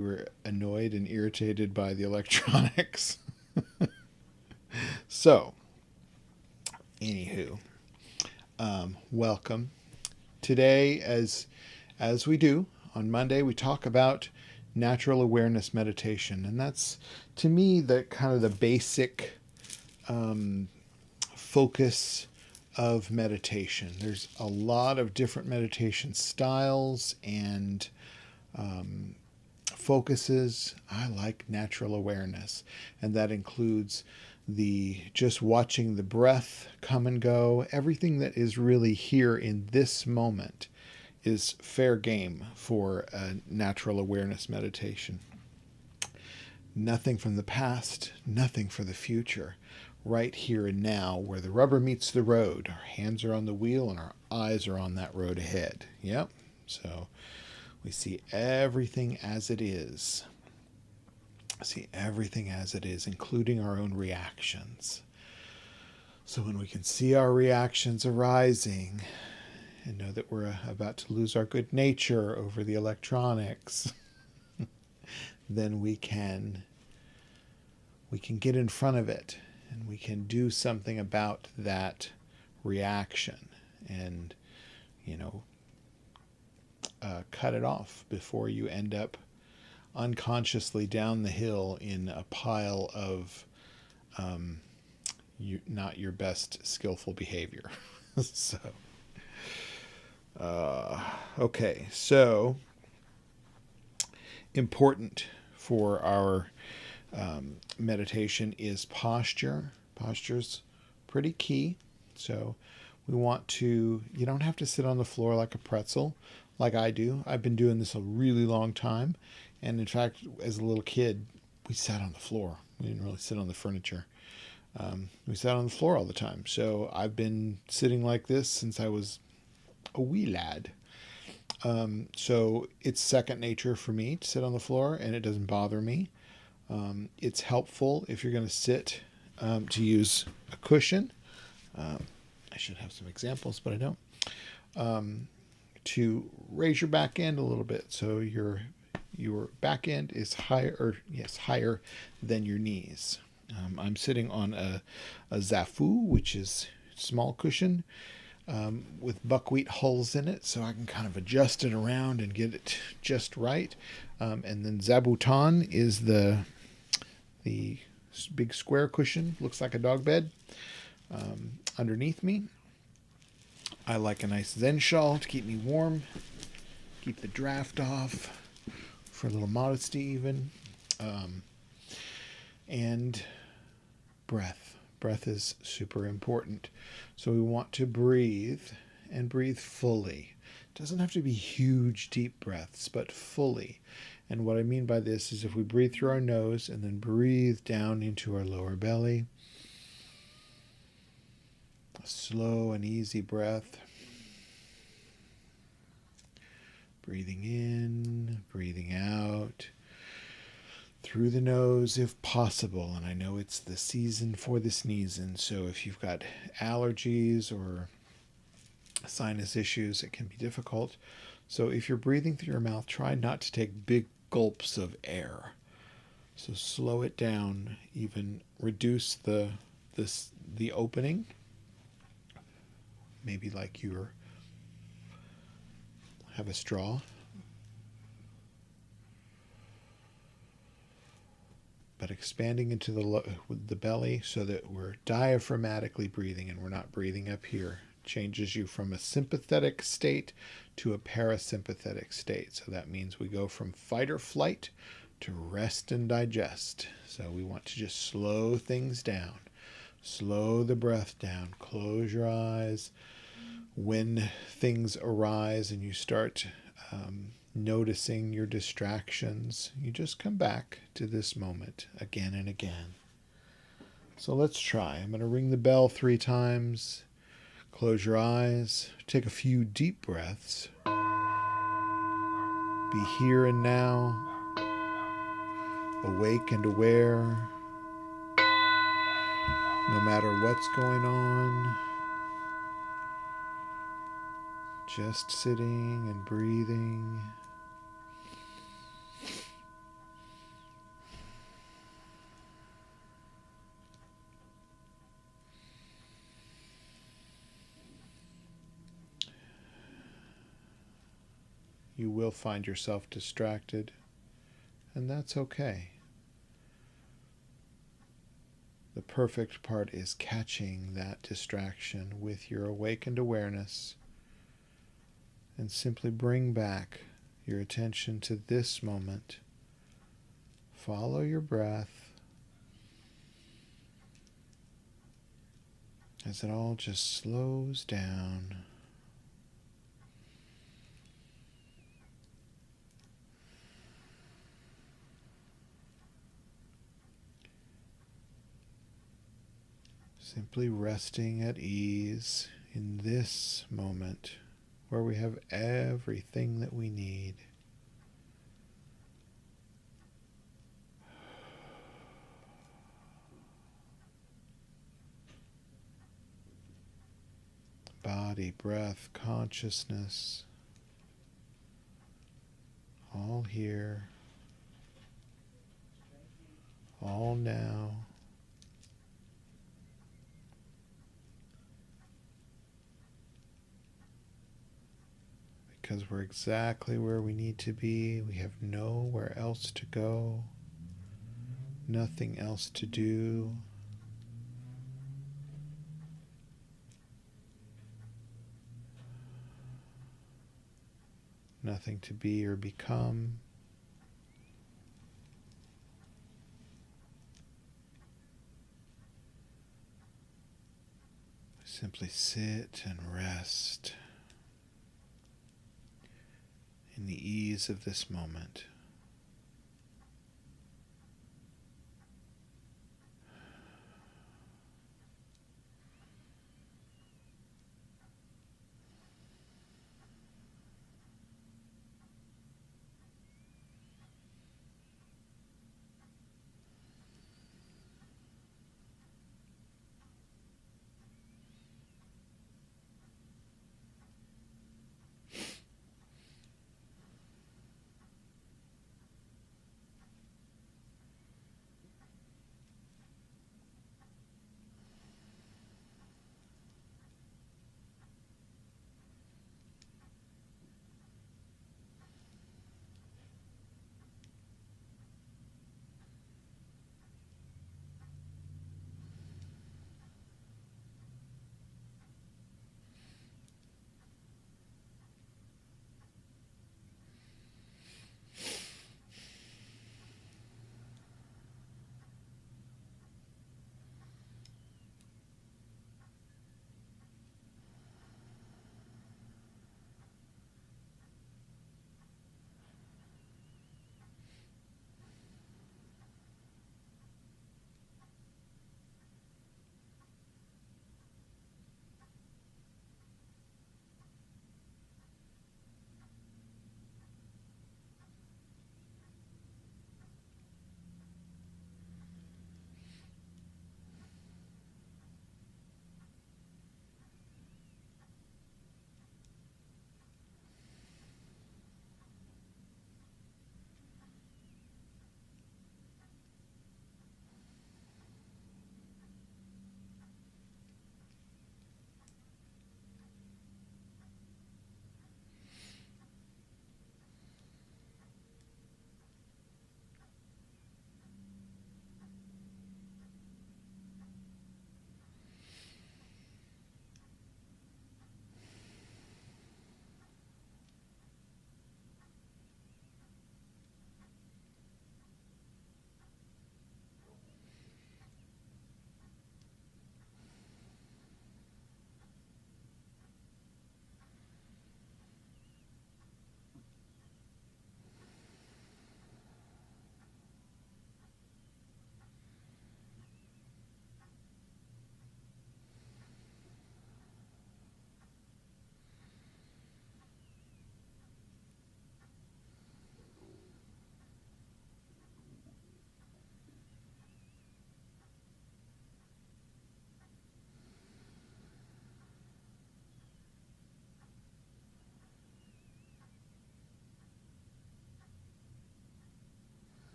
were annoyed and irritated by the electronics. So, anywho, welcome. Today, as we do on Monday, we talk about natural awareness meditation, and that's to me the kind of the basic focus of meditation. There's a lot of different meditation styles and focuses. I like natural awareness, and that includes the just watching the breath come and go. Everything that is really here in this moment is fair game for a natural awareness meditation. Nothing from the past, nothing for the future. Right here and now, where the rubber meets the road. Our hands are on the wheel and our eyes are on that road ahead. Yep. So we see everything as it is. See everything as it is, including our own reactions. So when we can see our reactions arising and know that we're about to lose our good nature over the electronics, then we can get in front of it and we can do something about that reaction and, cut it off before you end up unconsciously down the hill in a pile of not your best skillful behavior. So, okay, so important for our meditation is posture. Posture's pretty key. So we want to, you don't have to sit on the floor like a pretzel like I do. I've been doing this a really long time. And in fact, as a little kid, we sat on the floor. We didn't really sit on the furniture. We sat on the floor all the time. So I've been sitting like this since I was a wee lad. So it's second nature for me to sit on the floor, and it doesn't bother me. It's helpful if you're going to sit to use a cushion. I should have some examples, but I don't. To raise your back end a little bit, so your back end is higher than your knees. I'm sitting on a zafu, which is small cushion with buckwheat hulls in it, so I can kind of adjust it around and get it just right. And then zabuton is the big square cushion, looks like a dog bed, underneath me. I like a nice Zen shawl to keep me warm, keep the draft off, for a little modesty even. And breath. Breath is super important. So we want to breathe and breathe fully. It doesn't have to be huge, deep breaths, but fully. And what I mean by this is if we breathe through our nose and then breathe down into our lower belly, a slow and easy breath. Breathing in, breathing out, through the nose if possible. And I know it's the season for the sneezing, so if you've got allergies or sinus issues, it can be difficult. So if you're breathing through your mouth, try not to take big gulps of air. So slow it down, even reduce the opening. Maybe like you have a straw. But expanding into the belly so that we're diaphragmatically breathing and we're not breathing up here. Changes you from a sympathetic state to a parasympathetic state. So that means we go from fight or flight to rest and digest. So we want to just slow things down. Slow the breath down. Close your eyes. When things arise and you start noticing your distractions, you just come back to this moment again and again. So let's try. I'm going to ring the bell 3 times. Close your eyes. Take a few deep breaths. Be here and now. Awake and aware. No matter what's going on. Just sitting and breathing. You will find yourself distracted, and that's okay. The perfect part is catching that distraction with your awakened awareness and simply bring back your attention to this moment. Follow your breath as it all just slows down. Simply resting at ease in this moment where we have everything that we need. Body, breath, consciousness, all here, all now. Because we're exactly where we need to be. We have nowhere else to go, nothing else to do. Nothing to be or become. Simply sit and rest in the ease of this moment.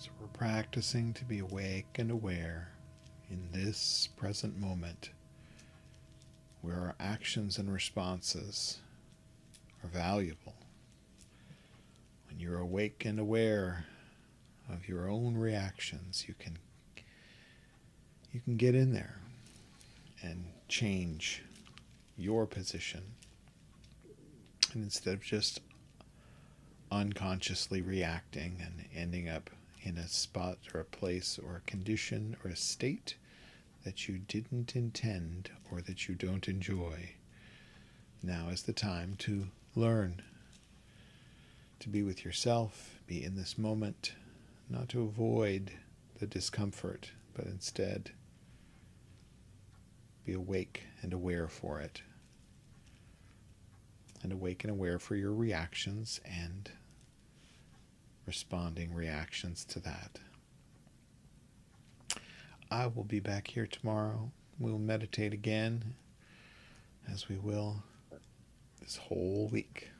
So we're practicing to be awake and aware in this present moment, where our actions and responses are valuable. When you're awake and aware of your own reactions, you can get in there and change your position. And instead of just unconsciously reacting and ending up in a spot or a place or a condition or a state that you didn't intend or that you don't enjoy, now is the time to learn to be with yourself, be in this moment, not to avoid the discomfort, but instead be awake and aware for it. And awake and aware for your reactions and responding reactions to that. I will be back here tomorrow. We'll meditate again, as we will this whole week.